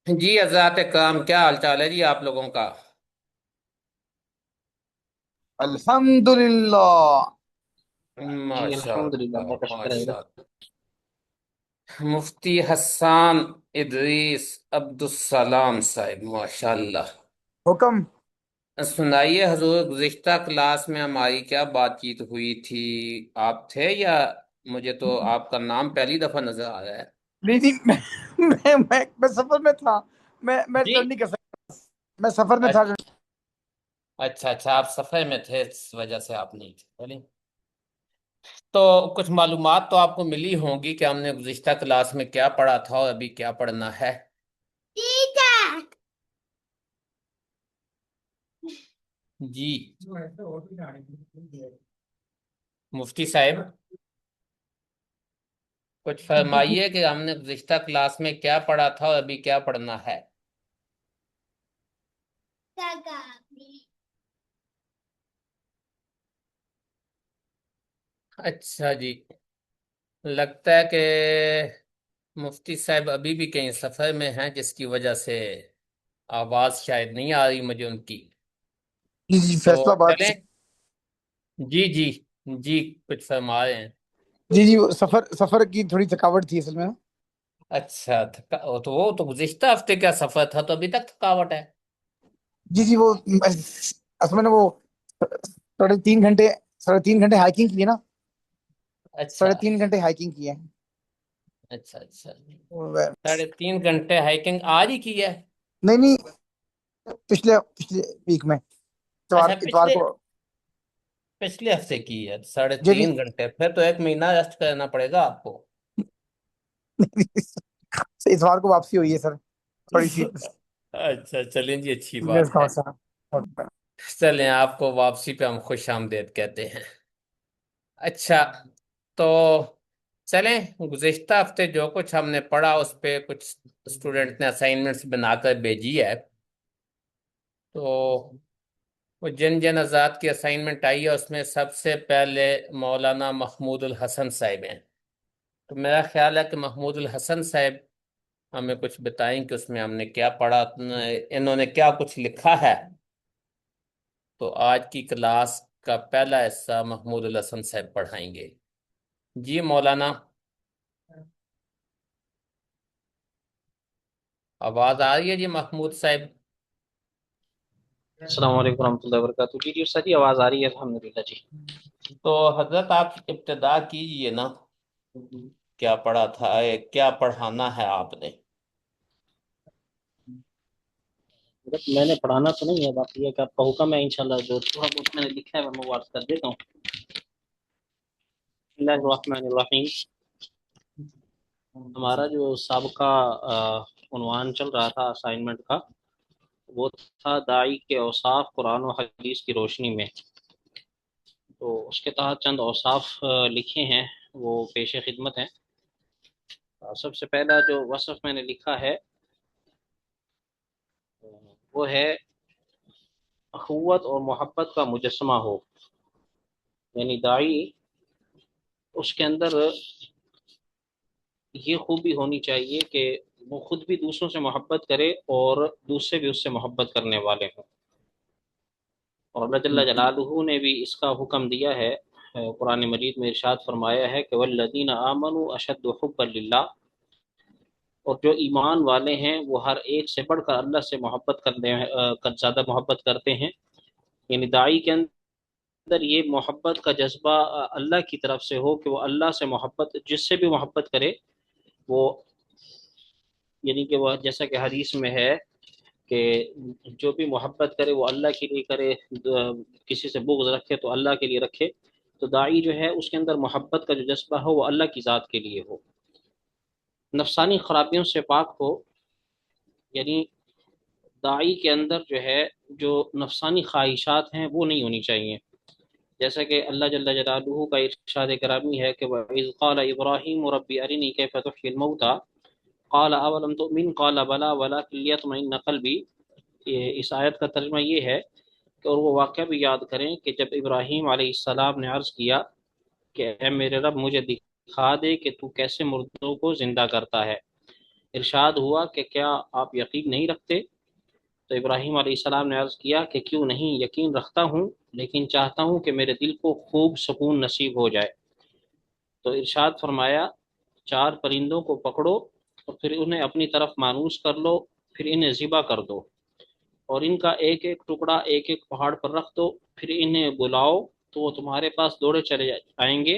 جی حضرات کرام، کیا حال چال ہے جی آپ لوگوں کا؟ الحمدللہ۔ جی ماشاء الحمدللہ، اللہ اللہ کا شکر ہے ماشاء حضرت۔ اللہ۔ مفتی حسان ادریس عبدالسلام صاحب، ماشاء اللہ۔ حکم۔ سنائیے حضور، گزشتہ کلاس میں ہماری کیا بات چیت ہوئی تھی؟ آپ تھے یا مجھے تو آپ کا نام پہلی دفعہ نظر آ رہا ہے؟ نہیں جی، میں سفر میں تھا۔ میں جی، ریٹرن نہیں کر سکتا، میں سفر میں تھا۔ اچھا اچھا، آپ سفر میں تھے اس وجہ سے آپ نہیں تھے، چلیے۔ تو کچھ معلومات تو آپ کو ملی ہوں گی کہ ہم نے گزشتہ کلاس میں کیا پڑھا تھا اور ابھی کیا پڑھنا ہے؟ ٹھیک ہے جی مفتی صاحب، کچھ فرمائیے کہ ہم نے گزشتہ کلاس میں کیا پڑھا تھا اور ابھی کیا پڑھنا ہے؟ اچھا جی، لگتا ہے کہ مفتی صاحب ابھی بھی کہیں سفر میں ہیں، جس کی وجہ سے آواز شاید نہیں آ رہی مجھے ان کی۔ جی جی، تو فیصلہ آباد سے۔ چلیں، جی جی جی، کچھ فرما رہے ہیں؟ جی جی، وہ سفر کی تھوڑی تھکاوٹ تھی اصل میں نا۔ اچھا وہ تو گزشتہ ہفتے کا سفر تھا، تو ابھی تک تھکاوٹ ہے؟ جی جی، وہ اصل میں نے وہ 3.5 گھنٹے 3.5 گھنٹے ہائکنگ کی ہے نا۔ اچھا 3.5 گھنٹے ہائکنگ کی ہے۔ اچھا اچھا، وہ- 3.5 گھنٹے ہائکنگ آج ہی کی ہے؟ نہیں نہیں، پچھلے ویک میں، اتوار اچھا، اتوار کو۔ پچھلے ہفتے کی ہے ساڑھے جی جی، تین گھنٹے پھر تو 1 مہینہ ریسٹ کرنا پڑے گا آپ کو۔ اتوار کو واپسی ہوئی ہے سر، تھوڑی سی اچھا چلیں جی، اچھی بزنس بات کا ہے۔ مسئلہ۔ چلیں، آپ کو واپسی پہ ہم خوش آمدید کہتے ہیں۔ اچھا، تو چلیں، گزشتہ ہفتے جو کچھ ہم نے پڑھا اس پہ کچھ اسٹوڈنٹ نے اسائنمنٹس بنا کر بھیجی ہے۔ تو وہ جن جن حضرات کی اسائنمنٹ آئی ہے اس میں سب سے پہلے مولانا محمود الحسن صاحب ہیں۔ تو میرا خیال ہے کہ محمود الحسن صاحب ہمیں کچھ بتائیں کہ اس میں ہم نے کیا پڑھا، انہوں نے کیا کچھ لکھا ہے۔ تو آج کی کلاس کا پہلا حصہ محمود الحسن صاحب پڑھائیں گے۔ جی مولانا، آواز آ رہی ہے جی محمود صاحب؟ السلام علیکم ورحمۃ اللہ وبرکاتہ۔ جی جی سر، جی آواز آ رہی ہے الحمدللہ جی۔ تو حضرت آپ ابتدا کیجئے نا، کیا پڑھا تھا، کیا پڑھانا ہے آپ نے؟ حضرت میں نے پڑھانا تو نہیں ہے، باقی یہ کہ آپ کا حکم ہے انشاءاللہ، جو تھوڑا بہت میں نے لکھا ہے میں واٹس کر دیتا ہوں۔ بسم اللہ الرحمن الرحیم۔ ہمارا جو سابقہ عنوان چل رہا تھا اسائنمنٹ کا، وہ تھا داعی کے اوصاف قرآن و حدیث کی روشنی میں۔ تو اس کے تحت چند اوصاف لکھے ہیں، وہ پیش خدمت ہیں۔ سب سے پہلا جو وصف میں نے لکھا ہے وہ ہے اخوت اور محبت کا مجسمہ ہو، یعنی داعی اس کے اندر یہ خوبی ہونی چاہیے کہ وہ خود بھی دوسروں سے محبت کرے اور دوسرے بھی اس سے محبت کرنے والے ہوں۔ اور اللہ جل جلالہ نے بھی اس کا حکم دیا ہے، قرآن مجید میں ارشاد فرمایا ہے کہ والذین آمنوا اشد حبا للہ، اور جو ایمان والے ہیں وہ ہر ایک سے بڑھ کر اللہ سے محبت کرنے زیادہ محبت کرتے ہیں۔ یعنی داعی کے اندر یہ محبت کا جذبہ اللہ کی طرف سے ہو کہ وہ اللہ سے محبت، جس سے بھی محبت کرے وہ، یعنی کہ وہ جیسا کہ حدیث میں ہے کہ جو بھی محبت کرے وہ اللہ کے لیے کرے، کسی سے بغض رکھے تو اللہ کے لیے رکھے۔ تو داعی جو ہے اس کے اندر محبت کا جو جذبہ ہو وہ اللہ کی ذات کے لیے ہو، نفسانی خرابیوں سے پاک ہو۔ یعنی داعی کے اندر جو ہے جو نفسانی خواہشات ہیں وہ نہیں ہونی چاہیے، جیسا کہ اللہ جل جلالہ کا ارشاد کرامی ہے کہ وَإِذْ قَالَ إِبْرَاهِيمُ رَبِّ أَرِنِي كَيْفَ تُحْيِي الْمَوْتَى قَالَ أَوَلَمْ تُؤْمِنْ قَالَ بَلَىٰ وَلَٰكِنْ لِيَطْمَئِنَّ قَلْبِي۔ اس آیت کا ترجمہ یہ ہے کہ اور وہ واقعہ بھی یاد کریں کہ جب ابراہیم علیہ السلام نے عرض کیا کہ اے میرے رب مجھے دکھا دے کہ تو کیسے مردوں کو زندہ کرتا ہے، ارشاد ہوا کہ کیا آپ یقین نہیں رکھتے؟ تو ابراہیم علیہ السلام نے عرض کیا کہ کیوں نہیں، یقین رکھتا ہوں، لیکن چاہتا ہوں کہ میرے دل کو خوب سکون نصیب ہو جائے۔ تو ارشاد فرمایا 4 پرندوں کو پکڑو اور پھر انہیں اپنی طرف مانوس کر لو، پھر انہیں ذبح کر دو اور ان کا ایک ایک ٹکڑا ایک ایک پہاڑ پر رکھ دو، پھر انہیں بلاؤ تو وہ تمہارے پاس دوڑے چلے آئیں گے،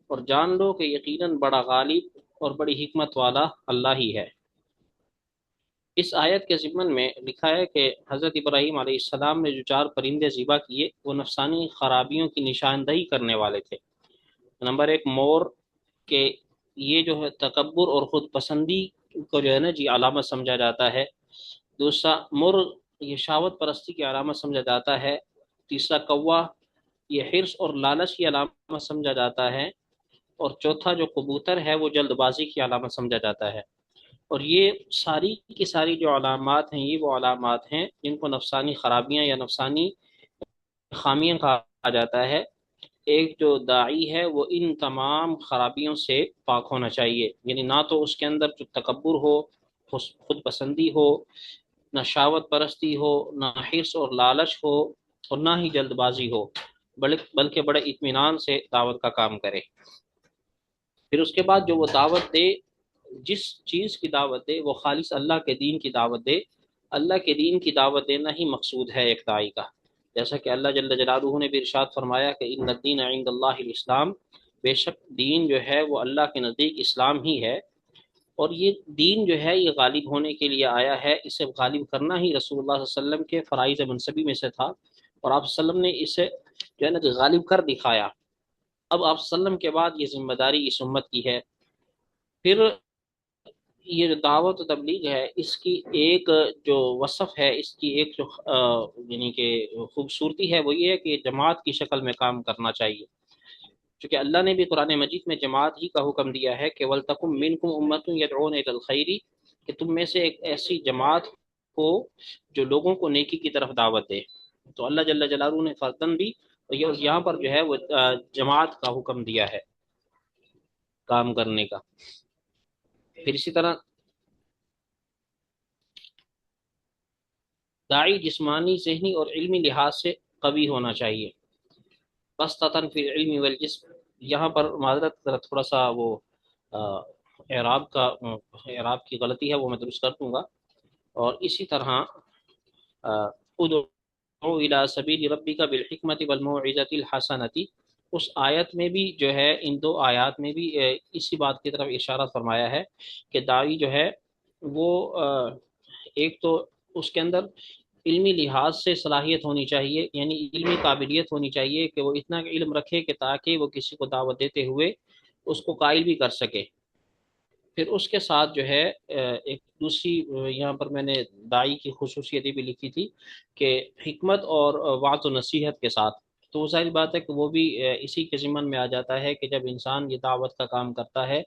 اور جان لو کہ یقیناً بڑا غالب اور بڑی حکمت والا اللہ ہی ہے۔ اس آیت کے ضمن میں لکھا ہے کہ حضرت ابراہیم علیہ السلام نے جو 4 پرندے ذبح کیے وہ نفسانی خرابیوں کی نشاندہی کرنے والے تھے۔ نمبر 1 مور، کہ یہ جو ہے تکبر اور خود پسندی کو جو ہے نا جی علامت سمجھا جاتا ہے۔ دوسرا مرغ، یہ شہوت پرستی کی علامت سمجھا جاتا ہے۔ تیسرا کوا، یہ حرص اور لالچ کی علامت سمجھا جاتا ہے۔ اور چوتھا جو کبوتر ہے وہ جلد بازی کی علامت سمجھا جاتا ہے۔ اور یہ ساری کی ساری جو علامات ہیں یہ وہ علامات ہیں جن کو نفسانی خرابیاں یا نفسانی خامیاں کہا جاتا ہے۔ ایک جو داعی ہے وہ ان تمام خرابیوں سے پاک ہونا چاہیے، یعنی نہ تو اس کے اندر جو تکبر ہو، خود پسندی ہو، نہ شاوت پرستی ہو، نہ حرص اور لالچ ہو، اور نہ ہی جلد بازی ہو، بلکہ بڑے اطمینان سے دعوت کا کام کرے۔ پھر اس کے بعد جو وہ دعوت دے، جس چیز کی دعوت دے وہ خالص اللہ کے دین کی دعوت دے۔ اللہ کے دین کی دعوت دینا ہی مقصود ہے ایک داعی کا، جیسا کہ اللہ جل جلالہ نے بھی ارشاد فرمایا کہ ان الدین عند اللہ الاسلام، بے شک دین جو ہے وہ اللہ کے نزدیک اسلام ہی ہے۔ اور یہ دین جو ہے یہ غالب ہونے کے لیے آیا ہے، اسے غالب کرنا ہی رسول اللہ صلی اللہ علیہ وسلم کے فرائض منصبی میں سے تھا، اور آپ صلی اللہ علیہ وسلم نے اسے جو ہے نا کہ غالب کر دکھایا۔ اب آپ صلی اللہ علیہ وسلم کے بعد یہ ذمہ داری اس امت کی ہے۔ پھر یہ جو دعوت و تبلیغ ہے اس کی ایک جو وصف ہے، اس کی ایک جو یعنی کہ خوبصورتی ہے وہ یہ ہے کہ یہ جماعت کی شکل میں کام کرنا چاہیے، چونکہ اللہ نے بھی قرآن مجید میں جماعت ہی کا حکم دیا ہے کہ وَلْتَكُمْ مِنْكُمْ أُمَّةٌ يَدْعُونَ إِلَى الْخَيْرِ، کہ تم میں سے ایک ایسی جماعت ہو جو لوگوں کو نیکی کی طرف دعوت دے۔ تو اللہ جل جلالہ نے فرداً بھی یہاں پر جو ہے وہ جماعت کا حکم دیا ہے کام کرنے کا۔ پھر اسی طرح داعی جسمانی، ذہنی اور علمی لحاظ سے قوی ہونا چاہیے۔ بسطتاً فی العلم والجسم، یہاں پر معذرت تھوڑا سا وہ اعراب کی غلطی ہے، وہ میں درست کر دوں گا۔ اور اسی طرح ادعو الی سبیل ربک بالحکمت والموعظۃ الحسنۃ، اس آیت میں بھی جو ہے، ان 2 آیات میں بھی اسی بات کی طرف اشارہ فرمایا ہے کہ داعی جو ہے وہ ایک تو اس کے اندر علمی لحاظ سے صلاحیت ہونی چاہیے، یعنی علمی قابلیت ہونی چاہیے کہ وہ اتنا علم رکھے کہ تاکہ وہ کسی کو دعوت دیتے ہوئے اس کو قائل بھی کر سکے۔ پھر اس کے ساتھ جو ہے ایک دوسری یہاں پر میں نے داعی کی خصوصیت بھی لکھی تھی کہ حکمت اور وعظ و نصیحت کے ساتھ، تو وہ ظاہر بات ہے کہ وہ بھی اسی کے ضمن میں آ جاتا ہے کہ جب انسان یہ دعوت کا کام کرتا ہے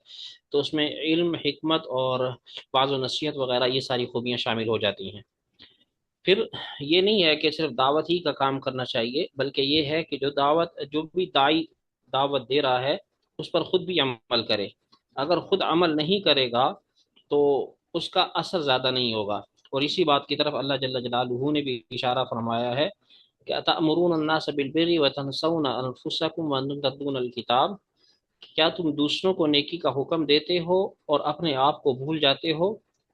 تو اس میں علم، حکمت اور وعظ و نصیحت وغیرہ یہ ساری خوبیاں شامل ہو جاتی ہیں۔ پھر یہ نہیں ہے کہ صرف دعوت ہی کا کام کرنا چاہیے، بلکہ یہ ہے کہ جو بھی داعی دعوت دے رہا ہے اس پر خود بھی عمل کرے۔ اگر خود عمل نہیں کرے گا تو اس کا اثر زیادہ نہیں ہوگا۔ اور اسی بات کی طرف اللہ جل جلالہ نے بھی اشارہ فرمایا ہے کہ اتأمرون الناس بالبر وتنسون انفسکم وانتم تتلون الکتاب، کیا تم دوسروں کو نیکی کا حکم دیتے ہو اور اپنے آپ کو بھول جاتے ہو،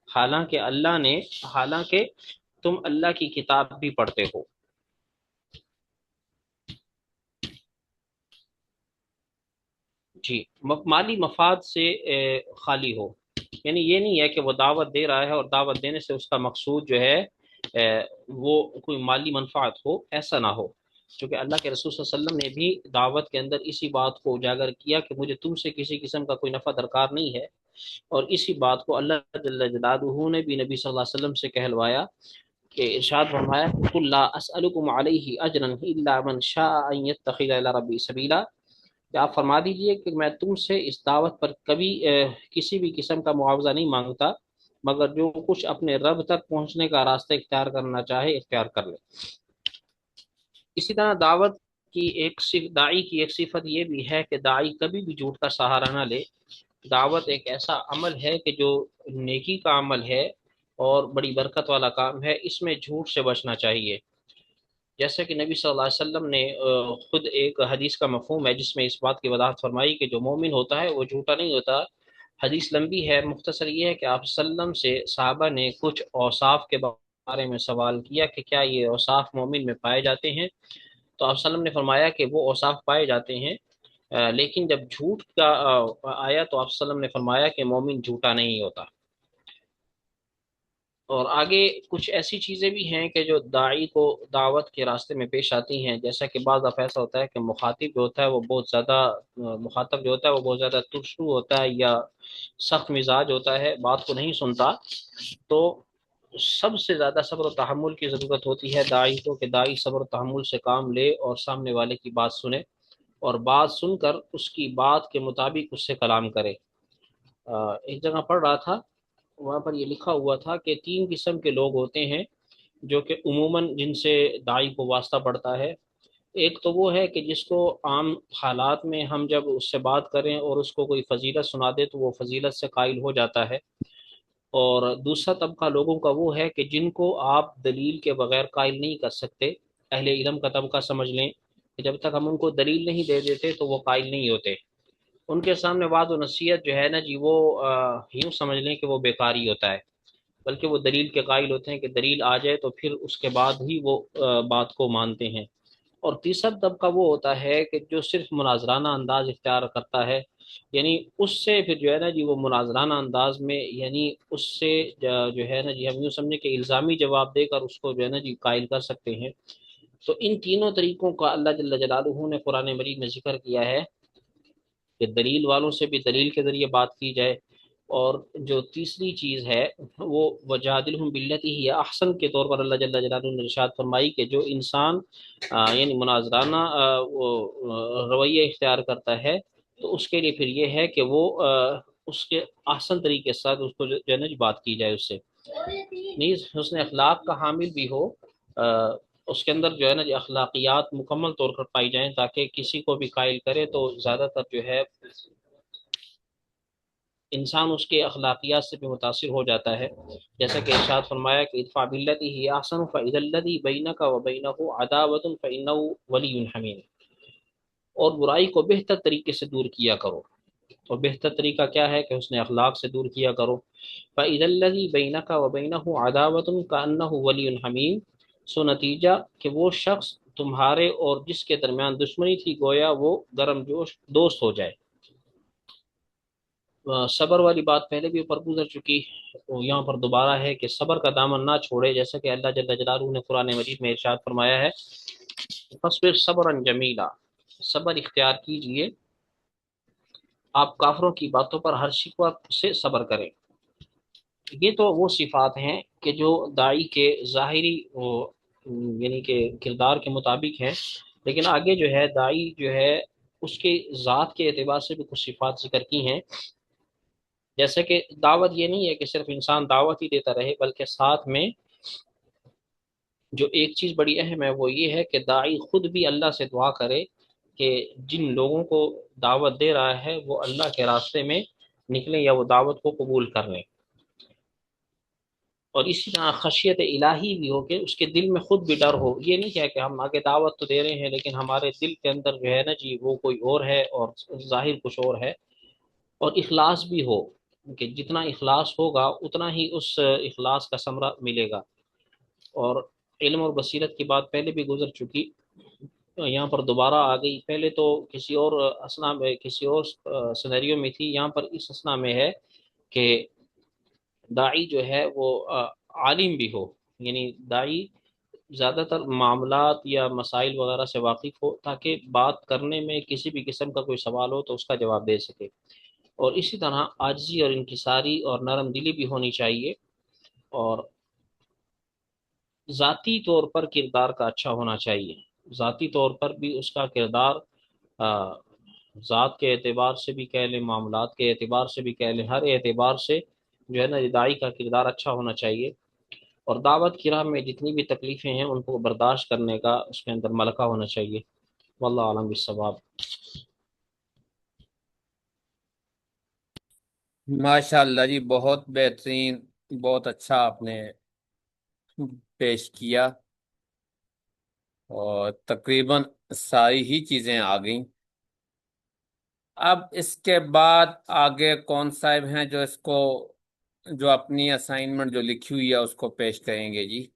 حالانکہ تم اللہ کی کتاب بھی پڑھتے ہو۔ جی، مالی مفاد سے خالی ہو، یعنی یہ نہیں ہے کہ وہ دعوت دے رہا ہے اور دعوت دینے سے اس کا مقصود جو ہے وہ کوئی مالی منفعت ہو، ایسا نہ ہو، کیونکہ اللہ کے رسول صلی اللہ علیہ وسلم نے بھی دعوت کے اندر اسی بات کو اجاگر کیا کہ مجھے تم سے کسی قسم کا کوئی نفع درکار نہیں ہے، اور اسی بات کو اللہ جل جلالہ نے بھی نبی صلی اللہ علیہ وسلم سے کہلوایا کہ ارشاد فرمایا قل لا اسألکم علیہ اجرا الا من شاء ان یتخذ الی ربی سبیلا، کہ آپ فرما دیجئے کہ میں تم سے اس دعوت پر کبھی کسی بھی قسم کا معاوضہ نہیں مانگتا، مگر جو کچھ اپنے رب تک پہنچنے کا راستہ اختیار کرنا چاہے اختیار کر لے۔ اسی طرح دعوت کی داعی کی ایک صفت یہ بھی ہے کہ داعی کبھی بھی جھوٹ کا سہارا نہ لے، دعوت ایک ایسا عمل ہے کہ جو نیکی کا عمل ہے اور بڑی برکت والا کام ہے، اس میں جھوٹ سے بچنا چاہیے۔ جیسا کہ نبی صلی اللہ علیہ وسلم نے خود ایک حدیث کا مفہوم ہے جس میں اس بات کی وضاحت فرمائی کہ جو مومن ہوتا ہے وہ جھوٹا نہیں ہوتا۔ حدیث لمبی ہے، مختصر یہ ہے کہ آپ صلی اللہ علیہ وسلم سے صحابہ نے کچھ اوصاف کے بارے میں سوال کیا کہ کیا یہ اوصاف مومن میں پائے جاتے ہیں، تو آپ صلی اللہ علیہ وسلم نے فرمایا کہ وہ اوصاف پائے جاتے ہیں، لیکن جب جھوٹ کا آیا تو آپ صلی اللہ علیہ وسلم نے فرمایا کہ مومن جھوٹا نہیں ہوتا۔ اور آگے کچھ ایسی چیزیں بھی ہیں کہ جو داعی کو دعوت کے راستے میں پیش آتی ہیں، جیسا کہ بعض دفعہ ایسا ہوتا ہے کہ مخاطب جو ہوتا ہے وہ بہت زیادہ مخاطب جو ہوتا ہے وہ بہت زیادہ ترشرو ہوتا ہے یا سخت مزاج ہوتا ہے، بات کو نہیں سنتا، تو سب سے زیادہ صبر و تحمل کی ضرورت ہوتی ہے داعی کو، کہ داعی صبر و تحمل سے کام لے اور سامنے والے کی بات سنے، اور بات سن کر اس کی بات کے مطابق اس سے کلام کرے۔ ایک جگہ پڑھ رہا تھا، وہاں پر یہ لکھا ہوا تھا کہ 3 قسم کے لوگ ہوتے ہیں جو کہ عموماً جن سے داعی کو واسطہ پڑتا ہے۔ ایک تو وہ ہے کہ جس کو عام حالات میں ہم جب اس سے بات کریں اور اس کو کوئی فضیلت سنا دے تو وہ فضیلت سے قائل ہو جاتا ہے، اور دوسرا طبقہ لوگوں کا وہ ہے کہ جن کو آپ دلیل کے بغیر قائل نہیں کر سکتے۔ اہل علم کا طبقہ سمجھ لیں کہ جب تک ہم ان کو دلیل نہیں دے دیتے تو وہ قائل نہیں ہوتے، ان کے سامنے وعظ و نصیحت جو ہے نا جی وہ یوں سمجھ لیں کہ وہ بیکاری ہوتا ہے، بلکہ وہ دلیل کے قائل ہوتے ہیں کہ دلیل آ جائے تو پھر اس کے بعد ہی وہ بات کو مانتے ہیں۔ اور تیسرا طبقہ وہ ہوتا ہے کہ جو صرف مناظرانہ انداز اختیار کرتا ہے، یعنی اس سے پھر جو ہے نا جی وہ مناظرانہ انداز میں، یعنی اس سے جو ہے نا جی ہم یوں سمجھیں کہ الزامی جواب دے کر اس کو جو ہے نا جی قائل کر سکتے ہیں۔ تو ان تینوں طریقوں کا اللہ جل جلالہ نے قرآن مجید میں ذکر کیا ہے کہ دلیل والوں سے بھی دلیل کے ذریعے بات کی جائے، اور جو تیسری چیز ہے وہ وجادلہم باللتی ہی احسن کے طور پر اللہ جل جلالہ نے ارشاد فرمائی کہ جو انسان یعنی مناظرانہ رویہ اختیار کرتا ہے تو اس کے لیے پھر یہ ہے کہ وہ اس کے احسن طریقے کے ساتھ اس کو جو ہے نا جی بات کی جائے، اس سے نیز حسن اخلاق کا حامل بھی ہو، اس کے اندر جو ہے نا جی اخلاقیات مکمل طور پر پائی جائیں تاکہ کسی کو بھی قائل کرے تو زیادہ تر جو ہے انسان اس کے اخلاقیات سے بھی متاثر ہو جاتا ہے، جیسا کہ ارشاد فرمایا کہ ادفع باللتی ہی احسن فاذا الذی بینک وبینہ عداوۃ فانہ ولی حمیم، اور برائی کو بہتر طریقے سے دور کیا کرو، اور بہتر طریقہ کیا ہے کہ اس نے اخلاق سے دور کیا کرو۔ فاذا الذی بینک وبینہ عداوۃ کانہ ولی حمیم، سو نتیجہ کہ وہ شخص تمہارے اور جس کے درمیان دشمنی تھی گویا وہ گرم جوش دوست ہو جائے۔ صبر والی بات پہلے بھی اوپر گزر چکی، یہاں پر دوبارہ ہے کہ صبر کا دامن نہ چھوڑے، جیسا کہ اللہ جل جلالہ نے قرآن مجید میں ارشاد فرمایا ہے فاصبر صبرا جمیلا، صبر اختیار کیجئے، آپ کافروں کی باتوں پر ہر شکوہ سے صبر کریں۔ یہ تو وہ صفات ہیں کہ جو داعی کے ظاہری یعنی کہ کردار کے مطابق ہیں، لیکن آگے جو ہے داعی جو ہے اس کے ذات کے اعتبار سے بھی کچھ صفات ذکر کی ہیں، جیسے کہ دعوت یہ نہیں ہے کہ صرف انسان دعوت ہی دیتا رہے، بلکہ ساتھ میں جو ایک چیز بڑی اہم ہے وہ یہ ہے کہ داعی خود بھی اللہ سے دعا کرے کہ جن لوگوں کو دعوت دے رہا ہے وہ اللہ کے راستے میں نکلیں یا وہ دعوت کو قبول کر لیں، اور اسی طرح خشیت الہی بھی ہو کہ اس کے دل میں خود بھی ڈر ہو، یہ نہیں ہے کہ ہم آگے دعوت تو دے رہے ہیں لیکن ہمارے دل کے اندر جو ہے نا جی وہ کوئی اور ہے اور ظاہر کچھ اور ہے، اور اخلاص بھی ہو کہ جتنا اخلاص ہوگا اتنا ہی اس اخلاص کا ثمرہ ملے گا۔ اور علم اور بصیرت کی بات پہلے بھی گزر چکی، یہاں پر دوبارہ آ گئی، پہلے تو کسی اور اسنا میں کسی اور سینیریو میں تھی، یہاں پر اس اسنا میں ہے کہ داعی جو ہے وہ عالم بھی ہو، یعنی داعی زیادہ تر معاملات یا مسائل وغیرہ سے واقف ہو تاکہ بات کرنے میں کسی بھی قسم کا کوئی سوال ہو تو اس کا جواب دے سکے، اور اسی طرح عاجزی اور انکساری اور نرم دلی بھی ہونی چاہیے، اور ذاتی طور پر کردار کا اچھا ہونا چاہیے، ذاتی طور پر بھی اس کا کردار ذات کے اعتبار سے بھی کہہ لیں، معاملات کے اعتبار سے بھی کہہ لیں، ہر اعتبار سے جو ہے نا داعی کا کردار اچھا ہونا چاہیے، اور دعوت کی راہ میں جتنی بھی تکلیفیں ہیں ان کو برداشت کرنے کا اس کے اندر ملکہ ہونا چاہیے۔ واللہ عالم بالصواب۔ ماشاء اللہ جی، بہت بہترین، بہت اچھا آپ نے پیش کیا، اور تقریباً ساری ہی چیزیں آ گئیں۔ اب اس کے بعد آگے کون صاحب ہیں جو اس کو، جو اپنی اسائنمنٹ جو لکھی ہوئی ہے اس کو پیش کریں گے جی؟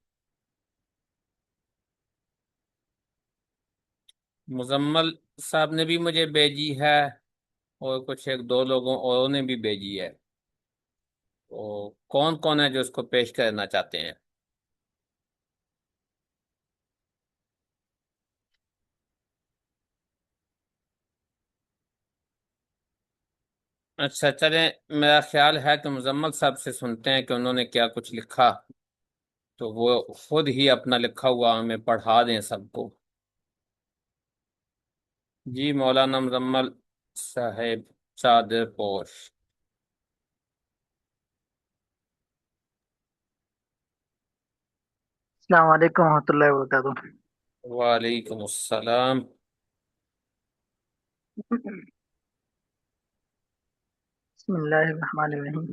مزمل صاحب نے بھی مجھے بھیجی ہے، اور کچھ ایک دو لوگوں اوروں نے بھی بھیجی ہے، تو کون کون ہے جو اس کو پیش کرنا چاہتے ہیں؟ اچھا چلیں، میرا خیال ہے کہ مزمل صاحب سے سنتے ہیں کہ انہوں نے کیا کچھ لکھا، تو وہ خود ہی اپنا لکھا ہوا ہمیں پڑھا دیں سب کو۔ جی مولانا مزمل صاحب چادر پوش۔ السلام علیکم ورحمۃ اللہ وبرکاتہ۔ وعلیکم السلام۔ بسم اللہ الرحمن الرحیم۔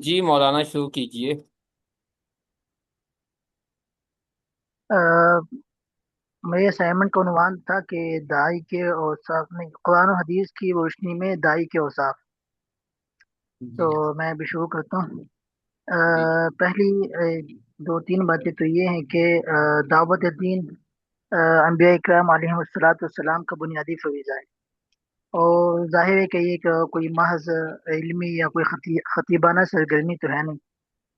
جی مولانا شروع کیجئے۔ میرے اسائنمنٹ کا عنوان تھا کہ دائی کے اوصاف نہیں، قرآن و حدیث کی روشنی میں دائی کے اوصاف۔ تو جی میں ابھی شروع کرتا ہوں۔ جی پہلی دو تین باتیں تو یہ ہیں کہ دعوت دین انبیاء اکرام علیہم الصلوۃ والسلام کا بنیادی فریضہ ہے، اور ظاہر ہے کہ یہ کوئی محض علمی یا کوئی خطیبانہ سرگرمی تو ہے نہیں،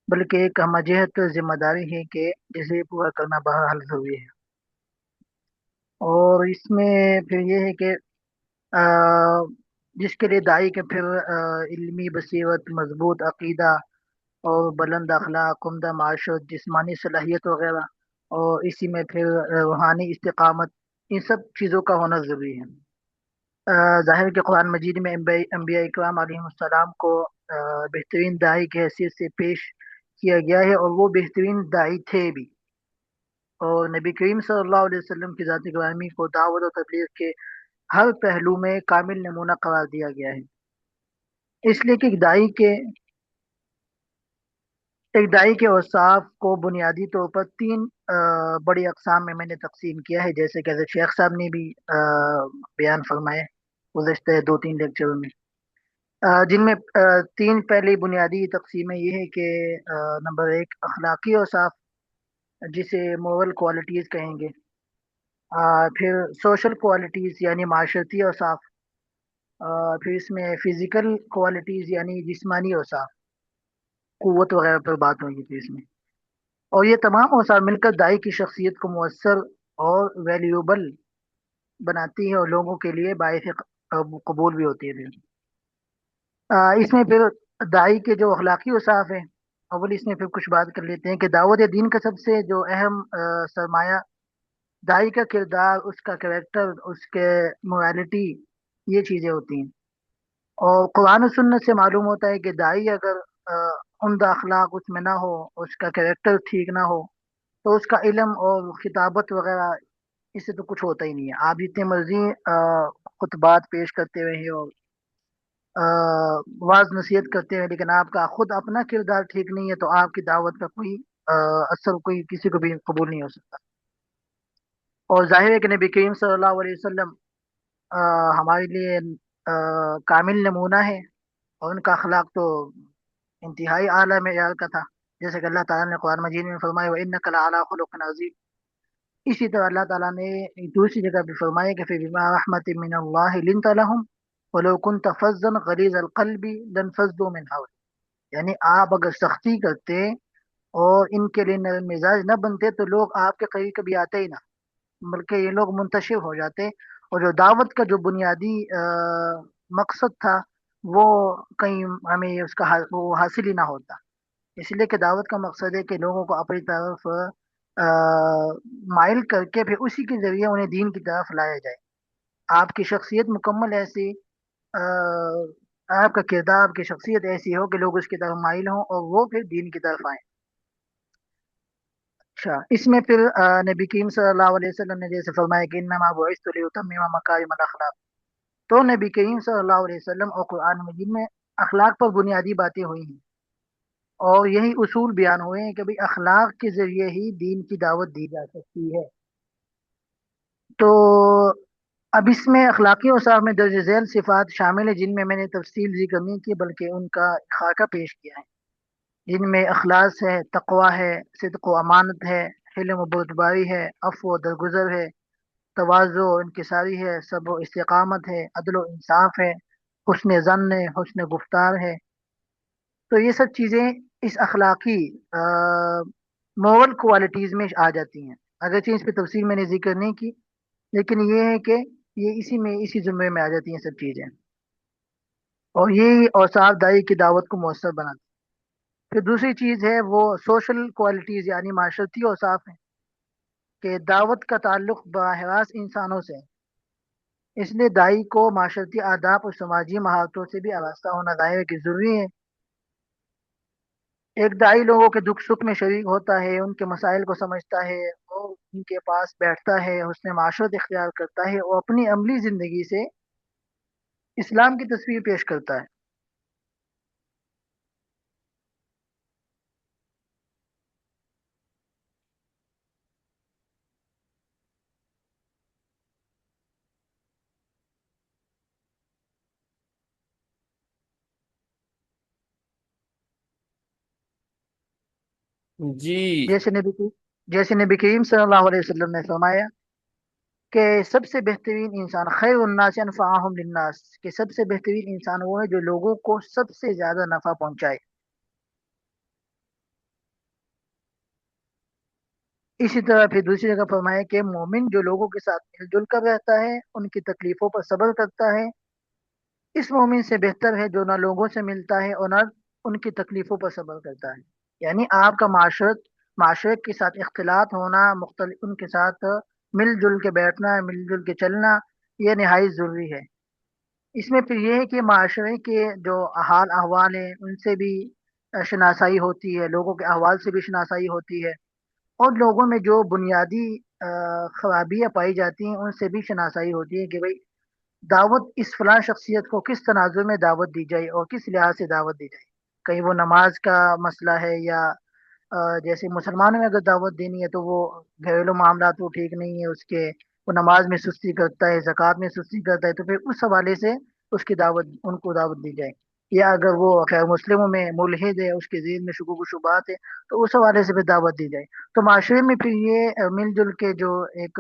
بلکہ ایک ہمہ جہت ذمہ داری ہے کہ جسے پورا کرنا بہرحال ضروری ہے۔ اور اس میں پھر یہ ہے کہ جس کے لیے دائی کے پھر علمی بصیرت، مضبوط عقیدہ اور بلند اخلاق، عمدہ معاشرت، جسمانی صلاحیت وغیرہ، اور اسی میں پھر روحانی استقامت، ان سب چیزوں کا ہونا ضروری ہے۔ ظاہر ہے کہ قرآن مجید میں انبیاء اکرام علیہم السلام کو بہترین دائی کی حیثیت سے پیش کیا گیا ہے، اور وہ بہترین دائی تھے بھی، اور نبی کریم صلی اللہ علیہ وسلم کی ذات گرامی کو دعوت و تبلیغ کے ہر پہلو میں کامل نمونہ قرار دیا گیا ہے۔ اس لیے کہ ایک دائی کے اوصاف کو بنیادی طور پر تین بڑی اقسام میں نے تقسیم کیا ہے، جیسے کہ حضرت شیخ صاحب نے بھی بیان فرمائے گزشتہ دو تین لیکچروں میں، جن میں تین پہلی بنیادی تقسیمیں یہ ہے کہ نمبر ایک اخلاقی اوصاف، جسے مورل کوالٹیز کہیں گے، پھر سوشل کوالٹیز یعنی معاشرتی اوصاف، پھر اس میں فزیکل کوالٹیز یعنی جسمانی اوصاف، قوت وغیرہ پر بات ہوگی پھر اس میں، اور یہ تمام اوصاف مل کر دائی کی شخصیت کو مؤثر اور ویلیوبل بناتی ہے، اور لوگوں کے لیے باعث قبول بھی ہوتی ہے۔ اس میں پھر دائی کے جو اخلاقی اوصاف ہیں، اول اس میں پھر کچھ بات کر لیتے ہیں کہ دعوت دین کا سب سے جو اہم سرمایہ دائی کا کردار، اس کا کریکٹر، اس کے موریلٹی، یہ چیزیں ہوتی ہیں۔ اور قرآن و سنت سے معلوم ہوتا ہے کہ دائی اگر عمدہ اخلاق اس میں نہ ہو، اس کا کریکٹر ٹھیک نہ ہو، تو اس کا علم اور خطابت وغیرہ، اس سے تو کچھ ہوتا ہی نہیں ہے۔ آپ جتنے مرضی خطبات پیش کرتے رہے اور واز نصیحت کرتے ہیں، لیکن آپ کا خود اپنا کردار ٹھیک نہیں ہے، تو آپ کی دعوت کا کوئی اثر کوئی کسی کو بھی قبول نہیں ہو سکتا۔ اور ظاہر ہے کہ نبی کریم صلی اللہ علیہ وسلم ہمارے لیے کامل نمونہ ہے، اور ان کا اخلاق تو انتہائی اعلیٰ معیار کا تھا، جیسے کہ اللہ تعالیٰ نے قرآن مجید میں فرمایا وَإِنَّكَ لَعَلَىٰ خُلُقٍ عَظِيمٍ۔ اسی طرح اللہ تعالیٰ نے ایک دوسری جگہ بھی فرمایا کہ فَبِمَا رَحْمَةٍ مِّنَ اللَّهِ لِنتَ لَهُمْ وَلَوْ كُنتَ فَظًّا غَلِيظَ الْقَلْبِ لَانفَضُّوا مِنْ حَوْلِكَ، یعنی آپ اگر سختی کرتے اور ان کے لیے نرم مزاج نہ بنتے تو لوگ آپ کے قریب کبھی آتے ہی نہ، بلکہ یہ لوگ منتشر ہو جاتے، اور جو دعوت کا جو بنیادی مقصد تھا وہ کہیں ہمیں اس کا وہ حاصل ہی نہ ہوتا۔ اس لیے کہ دعوت کا مقصد ہے کہ لوگوں کو اپنی طرف مائل کر کے پھر اسی کے ذریعے انہیں دین کی طرف لایا جائے۔ آپ کی شخصیت مکمل ایسی آپ کا کردار، آپ کی شخصیت ایسی ہو کہ لوگ اس کی طرف مائل ہوں اور وہ پھر دین کی طرف آئیں۔ اچھا، اس میں پھر نبی کریم صلی اللہ علیہ وسلم نے جیسے فرمایا کہ انما بعثت لیتمم مکارم الاخلاق، تو نبی کریم صلی اللہ علیہ وسلم اور قرآن مجید میں اخلاق پر بنیادی باتیں ہوئی ہیں، اور یہی اصول بیان ہوئے ہیں کہ بھئی اخلاق کے ذریعے ہی دین کی دعوت دی جا سکتی ہے۔ تو اب اس میں اخلاقی اوصاف میں درج ذیل صفات شامل ہیں جن میں میں نے تفصیل ذکر نہیں کی بلکہ ان کا خاکہ پیش کیا ہے، جن میں اخلاص ہے، تقوی ہے، صدق و امانت ہے، حلم و بردباری ہے، عفو و درگزر ہے، تواضع و انکساری ہے، صبر و استقامت ہے، عدل و انصاف ہے، حسن ظن ہے، حسن گفتار ہے۔ تو یہ سب چیزیں اس اخلاقی مورل کوالٹیز میں آ جاتی ہیں، اگرچہ اس پہ تفصیل میں نے ذکر نہیں کی، لیکن یہ ہے کہ یہ اسی زمرے میں آ جاتی ہیں سب چیزیں، اور یہی اوصاف دائی کی دعوت کو مؤثر بناتی ہیں۔ پھر دوسری چیز ہے وہ سوشل کوالٹیز یعنی معاشرتی اوصاف ہیں کہ دعوت کا تعلق براہ راست انسانوں سے ہے، اس لیے دائی کو معاشرتی آداب اور سماجی مہارتوں سے بھی آراستہ ہونا ظاہر ہے کہ ضروری ہے۔ ایک دائی لوگوں کے دکھ سکھ میں شریک ہوتا ہے، ان کے مسائل کو سمجھتا ہے اور ان کے پاس بیٹھتا ہے، حسن معاشرت اختیار کرتا ہے اور اپنی عملی زندگی سے اسلام کی تصویر پیش کرتا ہے۔ جی جیسے جیسے نبی کریم صلی اللہ علیہ وسلم نے فرمایا کہ سب سے بہترین انسان خیر الناس انفعہم للناس، کہ سب سے بہترین انسان وہ ہے جو لوگوں کو سب سے زیادہ نفع پہنچائے۔ اسی طرح پھر دوسری جگہ فرمایا کہ مومن جو لوگوں کے ساتھ مل جل کر رہتا ہے، ان کی تکلیفوں پر صبر کرتا ہے، اس مومن سے بہتر ہے جو نہ لوگوں سے ملتا ہے اور نہ ان کی تکلیفوں پر صبر کرتا ہے۔ یعنی آپ کا معاشرے کے ساتھ اختلاط ہونا، مختلف ان کے ساتھ مل جل کے بیٹھنا، مل جل کے چلنا، یہ نہایت ضروری ہے۔ اس میں پھر یہ ہے کہ معاشرے کے جو حال احوال ہیں ان سے بھی شناسائی ہوتی ہے، لوگوں کے احوال سے بھی شناسائی ہوتی ہے، اور لوگوں میں جو بنیادی خرابیاں پائی جاتی ہیں ان سے بھی شناسائی ہوتی ہے کہ بھئی دعوت اس فلاں شخصیت کو کس تناظر میں دعوت دی جائے اور کس لحاظ سے دعوت دی جائے۔ کہیں وہ نماز کا مسئلہ ہے یا جیسے مسلمانوں میں اگر دعوت دینی ہے تو وہ گھریلو معاملات وہ ٹھیک نہیں ہے اس کے، وہ نماز میں سستی کرتا ہے، زکوٰۃ میں سستی کرتا ہے، تو پھر اس حوالے سے اس کی دعوت، ان کو دعوت دی جائے۔ یا اگر وہ خیر مسلموں میں ملحد ہے، اس کے ذہن میں شکوک و شبہات ہے، تو اس حوالے سے بھی دعوت دی جائے۔ تو معاشرے میں پھر یہ مل جل کے جو ایک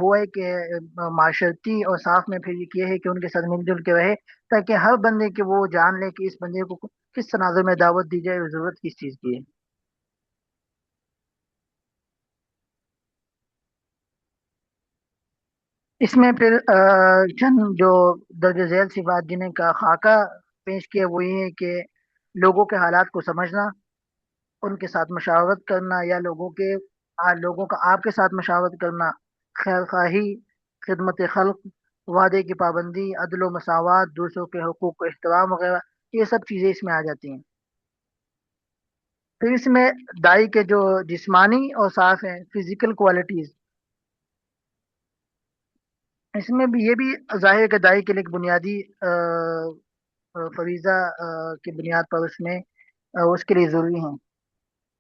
ہوا ہے کہ معاشرتی اور صاف میں پھر یہ ہے کہ ان کے ساتھ مل جل کے رہے، تاکہ ہر بندے کے وہ جان لے کہ اس بندے کو کس تناظر میں دعوت دی جائے اور ضرورت کس چیز کی ہے۔ اس میں پھر چند جو درج ذیل صفات جنہیں کا خاکہ پیش کیا وہ یہ ہے کہ لوگوں کے حالات کو سمجھنا، ان کے ساتھ مشاورت کرنا یا لوگوں کا آپ کے ساتھ مشاورت کرنا، خیر خواہی، خدمت خلق، وعدے کی پابندی، عدل و مساوات، دوسروں کے حقوق کو احترام وغیرہ، یہ سب چیزیں اس میں آ جاتی ہیں۔ پھر اس میں دائی کے جو جسمانی اوصاف ہیں، فزیکل کوالٹیز، اس میں بھی یہ بھی ظاہر ہے کہ دائی کے لیے ایک بنیادی فریضہ کی بنیاد پر اس میں اس کے لیے ضروری ہیں،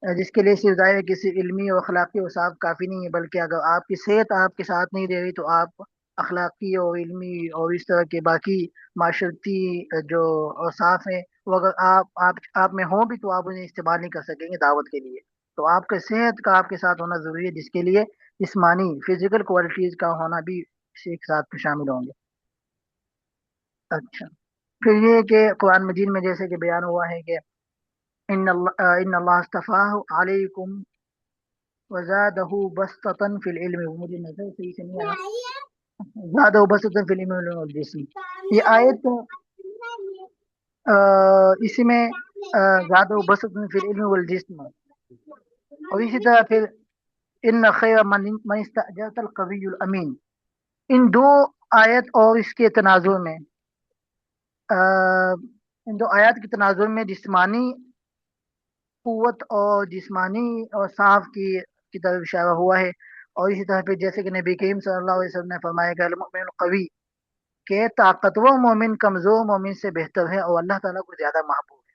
جس کے لیے صرف ظاہر ہے کسی علمی اور اخلاقی اوصاف کافی نہیں ہے، بلکہ اگر آپ کی صحت آپ کے ساتھ نہیں دے رہی تو آپ اخلاقی اور علمی اور اس طرح کے باقی معاشرتی جو اوصاف ہیں وہ اگر آپ میں ہوں بھی تو آپ انہیں استعمال نہیں کر سکیں گے دعوت کے لیے۔ تو آپ کے صحت کا آپ کے ساتھ ہونا ضروری ہے، جس کے لیے جسمانی فزیکل کوالٹیز کا ہونا بھی اسی ایک ساتھ شامل ہوں گے۔ اچھا، پھر یہ کہ قرآن مجید میں جیسے کہ بیان ہوا ہے کہ ان اللہ اصطفاہ علیکم وزادہ بسطۃ فی العلم، وہ مجھے نظر صحیح سے نہیں آ رہا، زادہ بسطۃ فی العلم والجسم، یہ آیت اسی میں زادہ بسطۃ فی العلم والجسم، اور اسی طرح پھر ان خیر من استأجرت القوی الامین، ان دو آیت اور اس کے تناظر میں ان دو آیات کے تناظر میں جسمانی قوت اور جسمانی اور صاف کی طرف اشارہ ہوا ہے، اور اسی طرح پہ جیسے کہ نبی کریم صلی اللہ علیہ وسلم نے فرمایا کہ المؤمن القوی، کہ طاقتور مومن کمزور مومن سے بہتر ہے اور اللہ تعالیٰ کو زیادہ محبوب ہے۔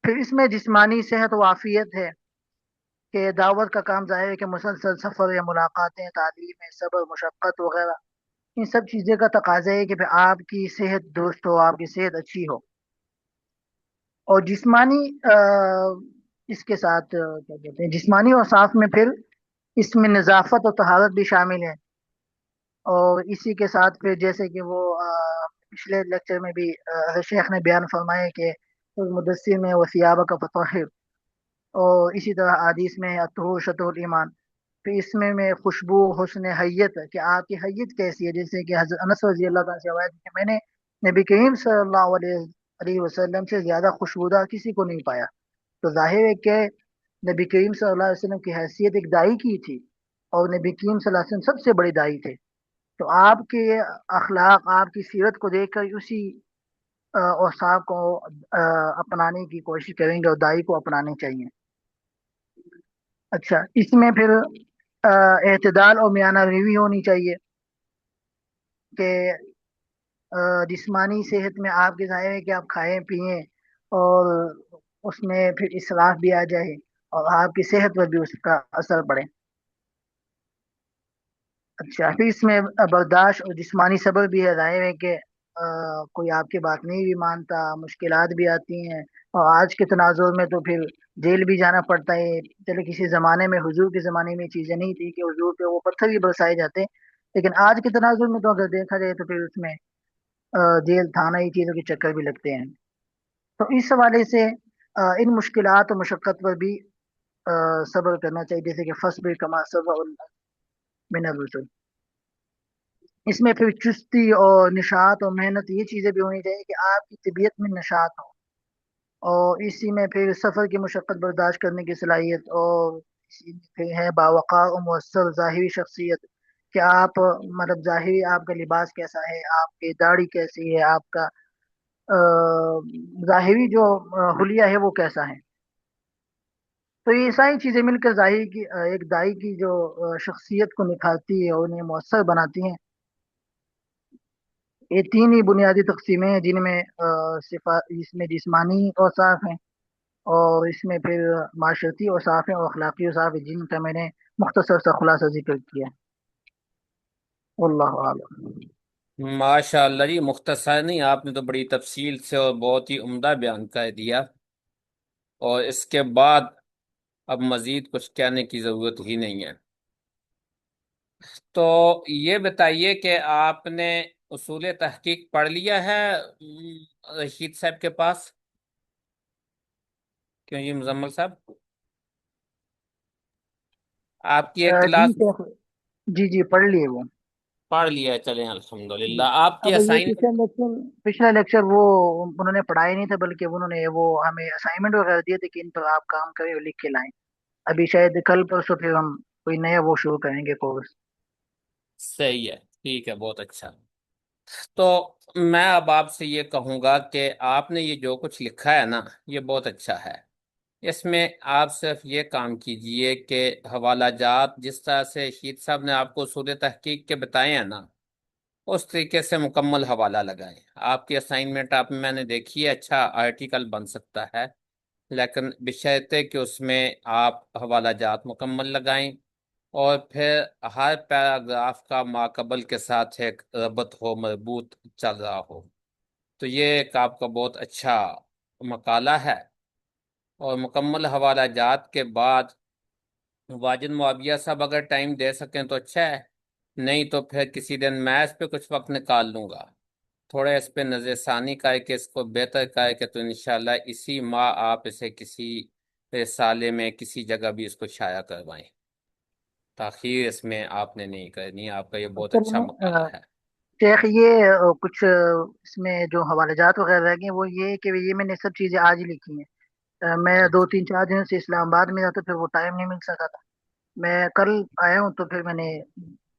پھر اس میں جسمانی صحت و عافیت ہے، کہ دعوت کا کام ظاہر ہے کہ مسلسل سفر یا ملاقاتیں، تعلیم، صبر، مشقت وغیرہ، ان سب چیزیں کا تقاضا ہے کہ پھر آپ کی صحت درست ہو، آپ کی صحت اچھی ہو۔ اور جسمانی اس کے ساتھ کیا کہتے ہیں، جسمانی اور صاف میں پھر اس میں نظافت اور طہارت بھی شامل ہے، اور اسی کے ساتھ پھر جیسے کہ وہ پچھلے لیکچر میں بھی شیخ نے بیان فرمائے کہ مدثر میں وثیابہ کا فطہر، اور اسی طرح حدیث میں الطہور شطر الایمان۔ پھر اس میں خوشبو، حسن حیت، کہ آپ کی حیت کیسی ہے، جیسے کہ حضرت انس رضی اللہ تعالیٰ سے روایت ہے کہ میں نے نبی کریم صلی اللہ علیہ وسلم سے زیادہ خوشبودار کسی کو نہیں پایا۔ تو ظاہر ہے کہ نبی کریم صلی اللہ علیہ وسلم کی حیثیت ایک داعی کی تھی، اور نبی کریم صلی اللہ علیہ وسلم سب سے بڑے داعی تھے، تو آپ کے اخلاق، آپ کی سیرت کو دیکھ کر اسی اوصاف کو اپنانے کی کوشش کریں گے، اور داعی کو اپنانے چاہیے۔ اچھا، اس میں پھر اعتدال اور میانہ روی ہونی چاہیے، کہ جسمانی صحت میں آپ کے ظاہر ہے کہ آپ کھائیں پئیں اور اس میں پھر اسراف بھی آ جائے، اور آپ کی صحت پر بھی اس کا اثر پڑے۔ اچھا، پھر اس میں برداشت اور جسمانی صبر بھی ہے، ظاہر ہے کہ کوئی آپ کی بات نہیں بھی مانتا، مشکلات بھی آتی ہیں، اور آج کے تناظر میں تو پھر جیل بھی جانا پڑتا ہے۔ چلے کسی زمانے میں، حضور کے زمانے میں یہ چیزیں نہیں تھی کہ حضور پہ وہ پتھر بھی برسائے جاتے، لیکن آج کے تناظر میں تو اگر دیکھا جائے تو پھر اس میں جیل، تھانہ، یہ چیزوں کے چکر بھی لگتے ہیں۔ تو اس حوالے سے ان مشکلات و مشقت پر بھی صبر کرنا چاہیے، جیسے کہ فصبر کما صبر من الرسل۔ اس میں پھر چستی اور نشاط اور محنت، یہ چیزیں بھی ہونی چاہیے کہ آپ کی طبیعت میں نشاط ہو، اور اسی میں پھر سفر کی مشقت برداشت کرنے کی صلاحیت، اور اسی میں پھر ہے باوقار و مؤثر ظاہری شخصیت، کہ آپ مطلب ظاہری آپ کا لباس کیسا ہے، آپ کی داڑھی کیسی ہے، آپ کا ظاہری جو حلیہ ہے وہ کیسا ہے۔ تو یہ ساری چیزیں مل کر ظاہر کی ایک دائی کی جو شخصیت کو نکھارتی ہے اور انہیں مؤثر بناتی ہیں۔ یہ تین ہی بنیادی تقسیمیں ہیں جن میں اس میں جسمانی اوصاف ہیں، اور اس میں پھر معاشرتی اوصاف ہیں اور اخلاقی اوصاف ہیں، جن کا میں نے مختصر سا خلاصہ ذکر کیا۔ واللہ اعلم۔ ماشاء اللہ جی، مختصر نہیں، آپ نے تو بڑی تفصیل سے اور بہت ہی عمدہ بیان کر دیا، اور اس کے بعد اب مزید کچھ کہنے کی ضرورت ہی نہیں ہے۔ تو یہ بتائیے کہ آپ نے اصول تحقیق پڑھ لیا ہے رشید صاحب کے پاس؟ کیوں جی مزمل صاحب، آپ کی ایک جی کلاس شیخ، جی جی پڑھ لیے وہ۔ پڑھ لیا ہے؟ چلیں الحمدللہ۔ جی، آپ کی اب یہ اسائن پچھلا لیکچر وہ انہوں نے پڑھایا نہیں تھا، بلکہ انہوں نے وہ ہمیں اسائنمنٹ وغیرہ دیے تھے کہ ان پر آپ کام کریں اور لکھ کے لائیں۔ ابھی شاید کل پرسوں پھر ہم کوئی نیا وہ شروع کریں گے کورس۔ صحیح ہے، ٹھیک ہے، بہت اچھا۔ تو میں اب آپ سے یہ کہوں گا کہ آپ نے یہ جو کچھ لکھا ہے نا، یہ بہت اچھا ہے۔ اس میں آپ صرف یہ کام کیجئے کہ حوالہ جات جس طرح سے شہید صاحب نے آپ کو اصول تحقیق کے بتائے ہیں نا، اس طریقے سے مکمل حوالہ لگائیں۔ آپ کی اسائنمنٹ آپ میں نے دیکھی ہے، اچھا آرٹیکل بن سکتا ہے، لیکن بشرطے کہ اس میں آپ حوالہ جات مکمل لگائیں، اور پھر ہر پیراگراف کا ماقبل کے ساتھ ایک ربط ہو، مربوط چل رہا ہو۔ تو یہ ایک آپ کا بہت اچھا مقالہ ہے، اور مکمل حوالہ جات کے بعد واجد معاویہ صاحب اگر ٹائم دے سکیں تو اچھا ہے، نہیں تو پھر کسی دن میں اس پہ کچھ وقت نکال لوں گا، تھوڑا اس پہ نظر ثانی کر کے اس کو بہتر کر کے، تو انشاءاللہ اسی ماہ آپ اسے کسی رسالے میں کسی جگہ بھی اس کو شائع کروائیں۔ تاخیر اس میں آپ نے نہیں کرنی، آپ کا یہ بہت اصل اچھا میں مقالہ ہے۔ شیخ یہ کچھ اس میں جو حوالہ جات وغیرہ رہ گئے ہیں، وہ یہ ہے کہ یہ میں نے سب چیزیں آج ہی لکھی ہیں۔ میں 2 3 4 دن سے اسلام آباد میں تھا، تو پھر وہ ٹائم نہیں مل سکا تھا۔ میں کل آیا ہوں تو پھر میں نے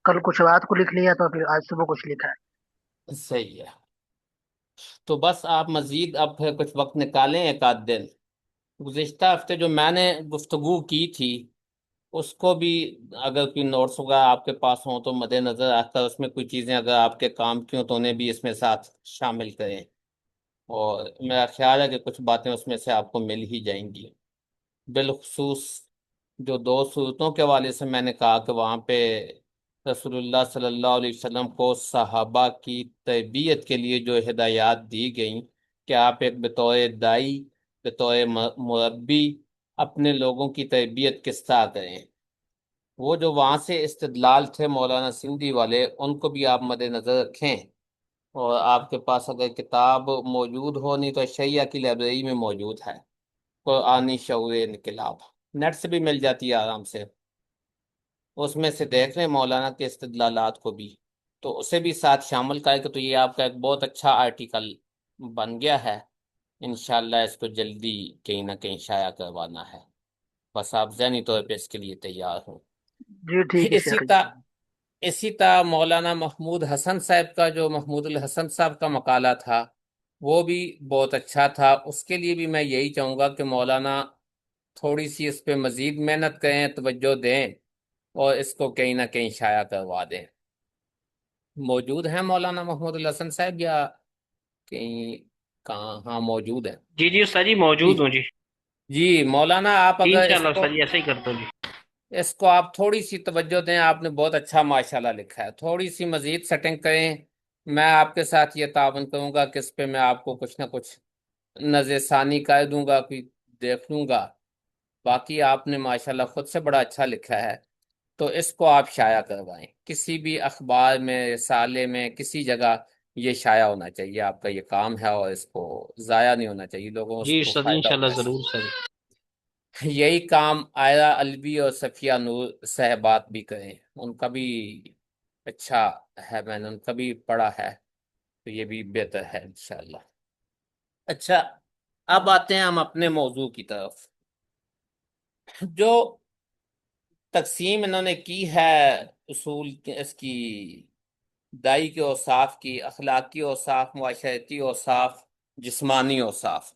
کل کچھ رات کو لکھ لیا، تو پھر آج صبح کچھ لکھا ہے۔ صحیح ہے۔ تو بس آپ مزید اب پھر کچھ وقت نکالیں ایک آدھ دن، گزشتہ ہفتے جو میں نے گفتگو کی تھی اس کو بھی اگر کوئی نوٹس وغیرہ آپ کے پاس ہوں تو مد نظر رکھ کر اس میں کوئی چیزیں اگر آپ کے کام کی ہوں تو انہیں بھی اس میں ساتھ شامل کریں، اور میرا خیال ہے کہ کچھ باتیں اس میں سے آپ کو مل ہی جائیں گی، بالخصوص جو دو صورتوں کے حوالے سے میں نے کہا کہ وہاں پہ رسول اللہ صلی اللہ علیہ وسلم کو صحابہ کی تربیت کے لیے جو ہدایات دی گئیں کہ آپ ایک بطور دائی، بطور مربی اپنے لوگوں کی تربیت کس طرح کریں، وہ جو وہاں سے استدلال تھے مولانا سندھی والے ان کو بھی آپ مد نظر رکھیں، اور آپ کے پاس اگر کتاب موجود ہو، نہیں تو شیعہ کی لائبریری میں موجود ہے، قرآنی شعور انقلاب، نیٹ سے بھی مل جاتی ہے آرام سے، اس میں سے دیکھ لیں مولانا کے استدلالات کو بھی، تو اسے بھی ساتھ شامل کرے کہ تو یہ آپ کا ایک بہت اچھا آرٹیکل بن گیا ہے، انشاءاللہ اس کو جلدی کہیں نہ کہیں شائع کروانا ہے، بس آپ ذہنی طور پہ اس کے لیے تیار ہوں۔ جی ٹھیک ہے اسی شیخ طرح انشاءاللہ۔ اسی طرح مولانا محمود حسن صاحب کا جو محمود الحسن صاحب کا مقالہ تھا وہ بھی بہت اچھا تھا، اس کے لیے بھی میں یہی چاہوں گا کہ مولانا تھوڑی سی اس پہ مزید محنت کریں، توجہ دیں، اور اس کو کہیں نہ کہیں شائع کروا دیں۔ موجود ہیں مولانا محمود الحسن صاحب یا کہیں کہاں؟ ہاں موجود ہیں۔ جی جی استاد جی جی موجود ہوں جی۔ جی مولانا آپ اگر اس انشاءاللہ کو استاد جی ایسا ہی کرتا ہوں جی۔ آپ تھوڑی سی توجہ دیں، آپ نے بہت اچھا ماشاءاللہ لکھا ہے، تھوڑی سی مزید سیٹنگ کریں، میں آپ کے ساتھ یہ تعاون کروں گا کہ اس پہ میں آپ کو کچھ نہ کچھ نظر ثانی کر دوں گا، کوئی دیکھ لوں گا، باقی آپ نے ماشاءاللہ خود سے بڑا اچھا لکھا ہے، تو اس کو آپ شائع کروائیں، کسی بھی اخبار میں، رسالے میں، کسی جگہ یہ شائع ہونا چاہیے، آپ کا یہ کام ہے، اور اس کو ضائع نہیں ہونا چاہیے، لوگوں جی کو استاد جی فائدہ انشاءاللہ ہونا ضرور چاہیے۔ سر۔ یہی کام آئرہ الوی اور صفیہ نور صاحبات بھی کریں، ان کا بھی اچھا ہے، میں نے ان کا بھی پڑھا ہے، تو یہ بھی بہتر ہے انشاءاللہ۔ اچھا، اب آتے ہیں ہم اپنے موضوع کی طرف، جو تقسیم انہوں نے کی ہے اصول اس کی، دائی کے اوصاف کی، اخلاقی اوصاف، معاشرتی اوصاف، جسمانی اوصاف،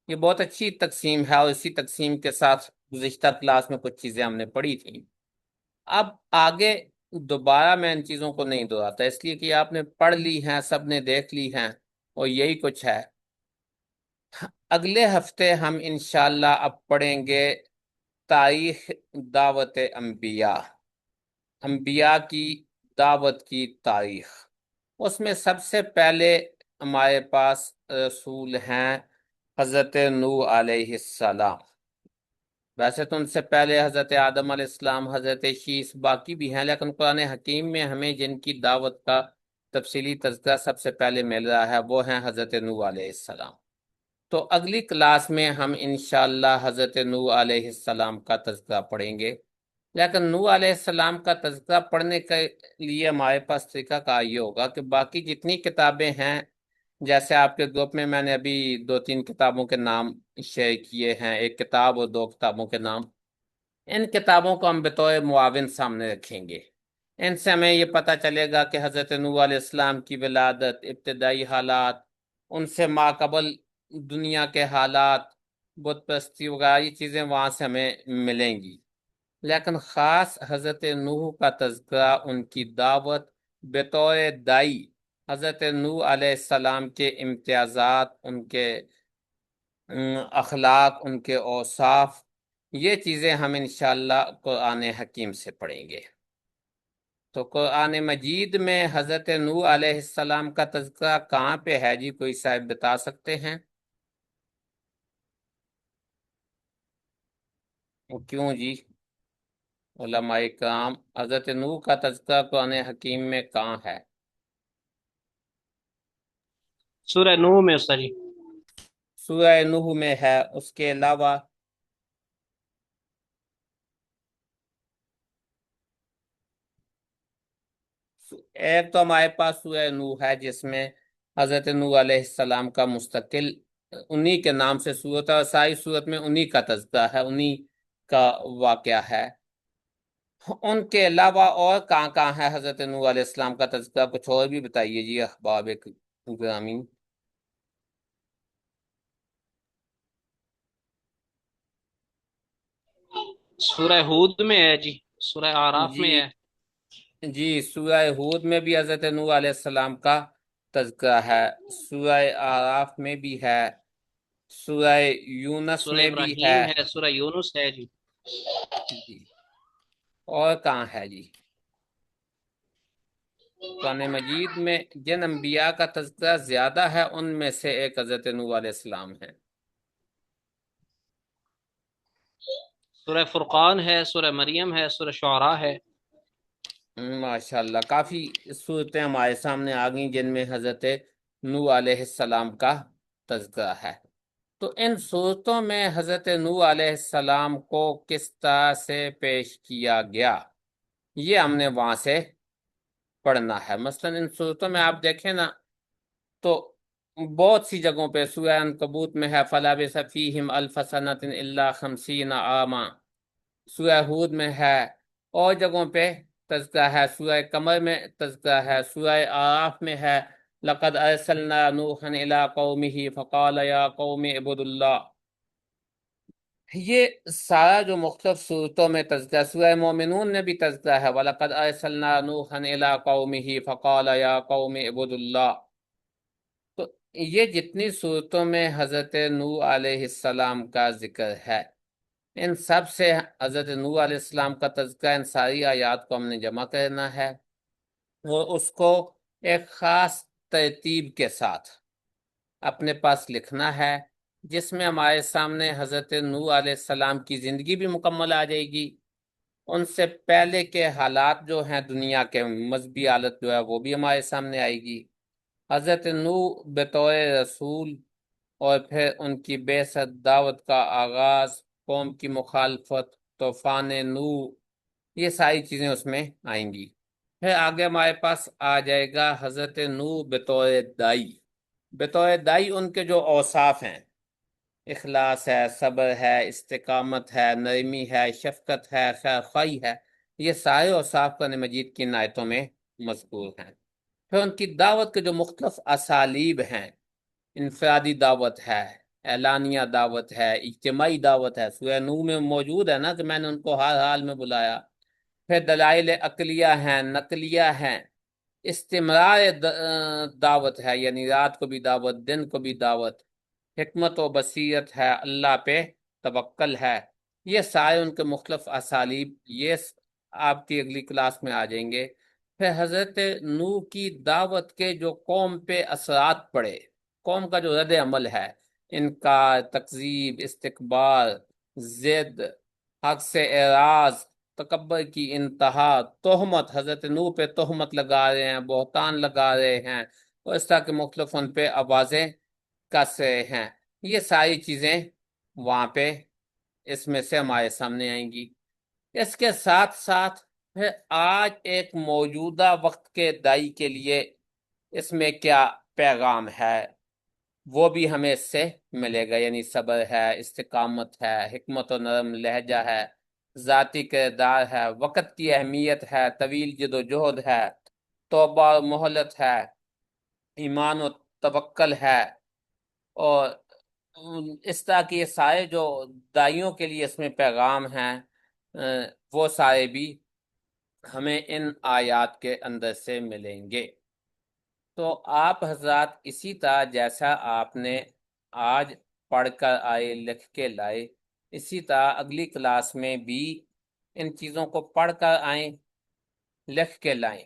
یہ بہت اچھی تقسیم ہے، اور اسی تقسیم کے ساتھ گزشتہ کلاس میں کچھ چیزیں ہم نے پڑھی تھیں، اب آگے دوبارہ میں ان چیزوں کو نہیں دہراتا، اس لیے کہ آپ نے پڑھ لی ہیں، سب نے دیکھ لی ہیں، اور یہی کچھ ہے۔ اگلے ہفتے ہم انشاءاللہ اب پڑھیں گے تاریخ دعوت انبیاء، انبیاء کی دعوت کی تاریخ، اس میں سب سے پہلے ہمارے پاس رسول ہیں حضرت نوح علیہ السلام، ویسے تو ان سے پہلے حضرت آدم علیہ السلام، حضرت شیس، باقی بھی ہیں، لیکن قرآن حکیم میں ہمیں جن کی دعوت کا تفصیلی تذکرہ سب سے پہلے مل رہا ہے وہ ہیں حضرت نوح علیہ السلام، تو اگلی کلاس میں ہم انشاءاللہ حضرت نوح علیہ السلام کا تذکرہ پڑھیں گے، لیکن نوح علیہ السلام کا تذکرہ پڑھنے کے لیے ہمارے پاس طریقہ کار یہ ہوگا کہ باقی جتنی کتابیں ہیں، جیسے آپ کے گروپ میں میں نے ابھی دو تین کتابوں کے نام شیئر کیے ہیں، ایک کتاب اور دو کتابوں کے نام، ان کتابوں کو ہم بطور معاون سامنے رکھیں گے، ان سے ہمیں یہ پتہ چلے گا کہ حضرت نوح علیہ السلام کی ولادت، ابتدائی حالات، ان سے ماقبل دنیا کے حالات، بت پرستی وغیرہ، یہ چیزیں وہاں سے ہمیں ملیں گی، لیکن خاص حضرت نوح کا تذکرہ، ان کی دعوت بطور دائی، حضرت نوح علیہ السلام کے امتیازات، ان کے اخلاق، ان کے اوصاف، یہ چیزیں ہم انشاءاللہ قرآن حکیم سے پڑھیں گے۔ تو قرآن مجید میں حضرت نوح علیہ السلام کا تذکرہ کہاں پہ ہے جی؟ کوئی صاحب بتا سکتے ہیں؟ کیوں جی؟ علماء کرام، حضرت نوح کا تذکرہ قرآن حکیم میں کہاں ہے؟ سورہ نوح میں استاد جی۔ سورہ نوح میں ہے، اس کے علاوہ ایک تو ہمارے پاس سورہ نوح ہے جس میں حضرت نوح علیہ السلام کا مستقل انہی کے نام سے سورت ہے، اور ساری سورت میں انہی کا تذکرہ ہے، انہی کا واقعہ ہے۔ ان کے علاوہ اور کہاں کہاں ہے حضرت نوح علیہ السلام کا تذکرہ؟ کچھ اور بھی بتائیے جی احباب گرامی۔ سورہ ہود میں ہے جی، سورہ آراف جی میں ہے۔ جی، سورہ ہود میں بھی حضرت نوح علیہ السلام کا تذکرہ ہے، سورہ آراف میں بھی ہے، سورہ یونس سورہ میں بھی ہے۔ ابراہیم ہے، سورہ یونس ہے جی۔ جی، اور کہاں ہے جی؟ قرآن مجید میں جن انبیاء کا تذکرہ زیادہ ہے ان میں سے ایک حضرت نوح علیہ السلام ہے۔ سورہ فرقان ہے، سورہ مریم ہے، سورہ شعراء ہے۔ ماشاءاللہ، کافی صورتیں ہمارے سامنے آ گئیں جن میں حضرت نوح علیہ السلام کا تذکرہ ہے۔ تو ان صورتوں میں حضرت نوح علیہ السلام کو کس طرح سے پیش کیا گیا، یہ ہم نے وہاں سے پڑھنا ہے۔ مثلا ان صورتوں میں آپ دیکھیں نا تو بہت سی جگہوں پہ سورہ عنکبوت میں ہے فَلَبِثَ فِيهِمْ أَلْفَ سَنَةٍ إِلَّا 50 عاما، سورہ ہود میں ہے، اور جگہوں پہ تذکرہ ہے، سورہ قمر میں تذکرہ ہے، سورہ آراف میں ہے لَقَدْ أَرْسَلْنَا نُوحًا إِلَىٰ قَوْمِهِ فَقَالَ يَا قَوْمِ اعْبُدُوا اللَّهَ۔ یہ سارا جو مختلف صورتوں میں تذکرہ، سورہ مومنون میں بھی تذکرہ ہے وَلَقَدْ أَرْسَلْنَا نُوحًا إِلَىٰ قَوْمِهِ فَقَالَ يَا قَوْمِ اعْبُدُوا اللَّهَ۔ تو یہ جتنی صورتوں میں حضرت نوح علیہ السلام کا ذکر ہے، ان سب سے حضرت نوح علیہ السلام کا تذکرہ، ان ساری آیات کو ہم نے جمع کرنا ہے اور اس کو ایک خاص ترتیب کے ساتھ اپنے پاس لکھنا ہے، جس میں ہمارے سامنے حضرت نوح علیہ السلام کی زندگی بھی مکمل آ جائے گی، ان سے پہلے کے حالات جو ہیں دنیا کے مذہبی حالت جو ہے وہ بھی ہمارے سامنے آئے گی، حضرت نوح بطور رسول، اور پھر ان کی بعثت، دعوت کا آغاز، قوم کی مخالفت، طوفان نوح، یہ ساری چیزیں اس میں آئیں گی۔ پھر آگے ہمارے پاس آ جائے گا حضرت نوح بطور دائی۔ بطور دائی ان کے جو اوصاف ہیں، اخلاص ہے، صبر ہے، استقامت ہے، نرمی ہے، شفقت ہے، خیر خواہی ہے، یہ سارے اوصاف قرآن مجید کی ان آیتوں میں مذکور ہیں۔ پھر ان کی دعوت کے جو مختلف اسالیب ہیں، انفرادی دعوت ہے، اعلانیہ دعوت ہے، اجتماعی دعوت ہے، سورہ نوح میں موجود ہے نا کہ میں نے ان کو ہر حال میں بلایا۔ پھر دلائل عقلیہ ہیں، نقلیہ ہیں، استمرار دعوت ہے، یعنی رات کو بھی دعوت، دن کو بھی دعوت، حکمت و بصیرت ہے، اللہ پہ توکل ہے، یہ سارے ان کے مختلف اسالیب، یہ آپ کی اگلی کلاس میں آ جائیں گے۔ پھر حضرت نوح کی دعوت کے جو قوم پہ اثرات پڑے، قوم کا جو رد عمل ہے، انکار، تکذیب، استکبار، ضد، حق سے اعراض، تکبر کی انتہا، تہمت، حضرت نوح پہ تہمت لگا رہے ہیں، بہتان لگا رہے ہیں، اور اس طرح کے مختلف ان پہ آوازیں کس رہے ہیں، یہ ساری چیزیں وہاں پہ اس میں سے ہمارے سامنے آئیں گی۔ اس کے ساتھ ساتھ پھر آج ایک موجودہ وقت کے دائی کے لیے اس میں کیا پیغام ہے وہ بھی ہمیں اس سے ملے گا، یعنی صبر ہے، استقامت ہے، حکمت و نرم لہجہ ہے، ذاتی کردار ہے، وقت کی اہمیت ہے، طویل جد و جہد ہے، توبہ اور مہلت ہے، ایمان و توکل ہے، اور اس طرح کے یہ سارے جو دائیوں کے لیے اس میں پیغام ہیں، وہ سارے بھی ہمیں ان آیات کے اندر سے ملیں گے۔ تو آپ حضرات اسی طرح جیسا آپ نے آج پڑھ کر آئے، لکھ کے لائے، اسی طرح اگلی کلاس میں بھی ان چیزوں کو پڑھ کر آئیں، لکھ کے لائیں۔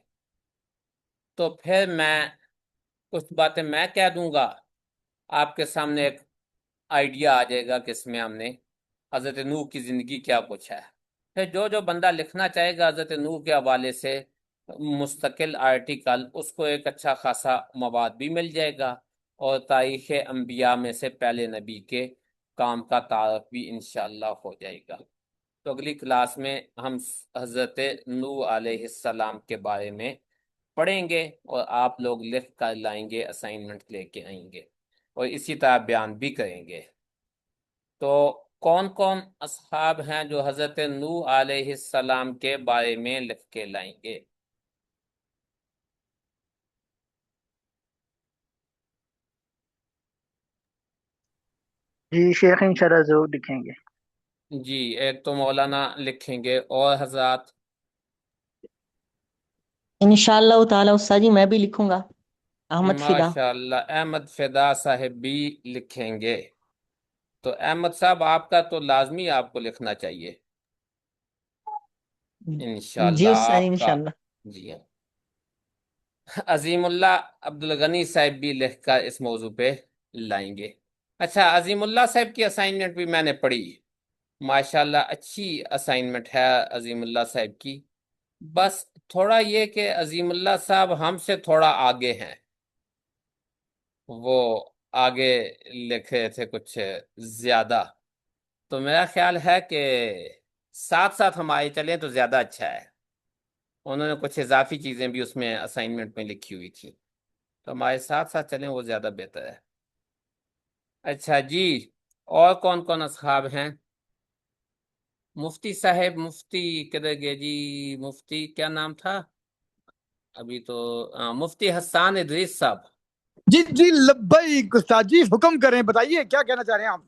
تو پھر میں کچھ باتیں میں کہہ دوں گا، آپ کے سامنے ایک آئیڈیا آ جائے گا کہ اس میں ہم نے حضرت نوح کی زندگی کیا کچھ ہے۔ پھر جو جو بندہ لکھنا چاہے گا حضرت نوح کے حوالے سے مستقل آرٹیکل، اس کو ایک اچھا خاصا مواد بھی مل جائے گا، اور تاریخ انبیاء میں سے پہلے نبی کے کام کا تعارف بھی انشاءاللہ ہو جائے گا۔ تو اگلی کلاس میں ہم حضرت نوح علیہ السلام کے بارے میں پڑھیں گے، اور آپ لوگ لکھ کر لائیں گے، اسائنمنٹ لے کے آئیں گے، اور اسی طرح بیان بھی کریں گے۔ تو کون کون اصحاب ہیں جو حضرت نوح علیہ السلام کے بارے میں لکھ کے لائیں گے؟ جی شیخ انشاءاللہ ضرور لکھیں گے۔ جی ایک تو مولانا لکھیں گے، اور حضرات؟ انشاءاللہ تعالی استاد جی میں بھی لکھوں گا، احمد فدا۔ ماشاء اللہ، احمد فدا صاحب بھی لکھیں گے۔ تو احمد صاحب آپ کا تو لازمی آپ کو لکھنا چاہیے جی انشاءاللہ استاد جی آپ کا۔ انشاءاللہ۔ جی ہاں، عظیم اللہ عبد الغنی صاحب بھی لکھ کر اس موضوع پہ لائیں گے۔ اچھا، عظیم اللہ صاحب کی اسائنمنٹ بھی میں نے پڑھی، ماشاءاللہ اچھی اسائنمنٹ ہے عظیم اللہ صاحب کی۔ بس تھوڑا یہ کہ عظیم اللہ صاحب ہم سے تھوڑا آگے ہیں، وہ آگے لکھے تھے کچھ زیادہ، تو میرا خیال ہے کہ ساتھ ساتھ ہم آئے چلیں تو زیادہ اچھا ہے۔ انہوں نے کچھ اضافی چیزیں بھی اس میں اسائنمنٹ میں لکھی ہوئی تھی، تو ہمارے ساتھ ساتھ چلیں وہ زیادہ بہتر ہے۔ اچھا جی، اور کون کون اصحاب ہیں؟ مفتی صاحب، مفتی کدھر گئے جی؟ مفتی کیا نام تھا ابھی تو؟ مفتی حسان ادریس صاحب۔ جی جی لبیک استاد جی، حکم کریں، بتائیے کیا کہنا چاہ رہے ہیں آپ؟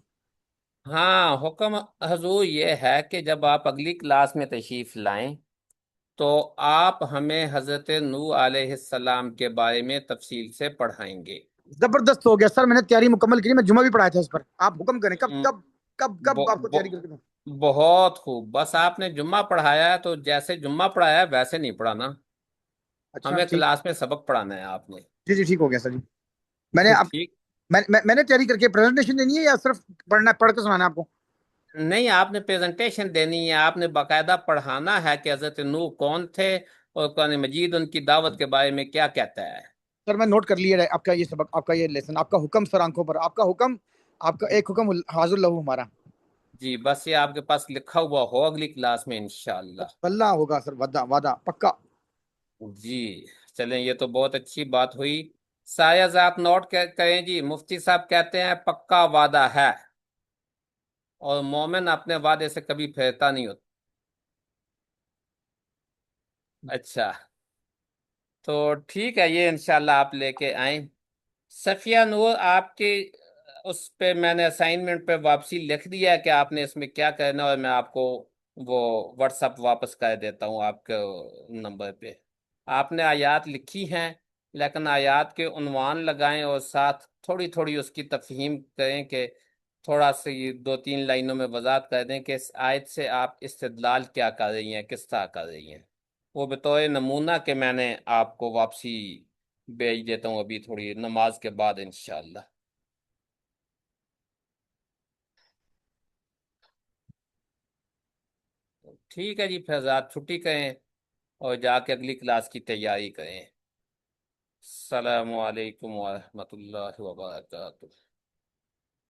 ہاں، حکم حضور یہ ہے کہ جب آپ اگلی کلاس میں تشریف لائیں تو آپ ہمیں حضرت نوح علیہ السلام کے بارے میں تفصیل سے پڑھائیں گے۔ زبردست ہو گیا سر، میں نے تیاری مکمل کی، میں جمعہ بھی پڑھایا تھا اس پر، آپ حکم کریں، کب م- کب کب کب ب- آپ کو تیاری ب- کر کے دوں؟ بہت خوب، بس آپ نے جمعہ پڑھایا ہے تو جیسے جمعہ پڑھایا ہے ویسے نہیں پڑھانا، اچھا ہمیں ٹھیک، کلاس میں سبق پڑھانا ہے آپ نے۔ جی جی ٹھیک ہو گیا سر جی۔ میں نے آپ ٹھیک، میں نے تیاری کر کے پریزنٹیشن دینی ہے یا صرف پڑھ کے سنانا ہے آپ کو؟ نہیں آپ نے پریزنٹیشن دینی ہے، آپ نے باقاعدہ پڑھانا ہے کہ حضرت نوح کون تھے اور قرآن مجید ان کی دعوت کے بارے میں کیا کہتا ہے۔ سر میں نوٹ کر لیا ہے آپ کا یہ سبق، آپ کا یہ لیسن، آپ کا حکم سر آنکھوں پر، آپ کا حکم، آپ کا ایک حکم حاضر لہو ہمارا۔ جی بس یہ آپ کے پاس لکھا ہوا ہو اگلی کلاس میں انشاءاللہ۔ اللہ ہوگا سر، وعدہ وعدہ پکا۔ جی چلیں، یہ تو بہت اچھی بات ہوئی۔ سایہ ذات نوٹ کریں جی، مفتی صاحب کہتے ہیں پکا وعدہ ہے، اور مومن اپنے وعدے سے کبھی پھرتا نہیں ہوتا۔ اچھا تو ٹھیک ہے، یہ انشاءاللہ آپ لے کے آئیں۔ صفیہ نور، آپ کے اس پہ میں نے اسائنمنٹ پہ واپسی لکھ دیا ہے کہ آپ نے اس میں کیا کرنا ہے، اور میں آپ کو وہ واٹس ایپ واپس کر دیتا ہوں آپ کے نمبر پہ۔ آپ نے آیات لکھی ہیں، لیکن آیات کے عنوان لگائیں اور ساتھ تھوڑی تھوڑی اس کی تفہیم کریں، کہ تھوڑا سا یہ 2-3 لائنوں میں وضاحت کر دیں کہ اس آیت سے آپ استدلال کیا کر رہی ہیں، کس طرح کر رہی ہیں، وہ بطور نمونہ کہ میں نے آپ کو واپسی بھیج دیتا ہوں ابھی تھوڑی نماز کے بعد انشاءاللہ۔ ٹھیک ہے جی، پھر رات چھٹی کریں اور جا کے اگلی کلاس کی تیاری کریں۔ السلام علیکم ورحمۃ اللہ وبرکاتہ۔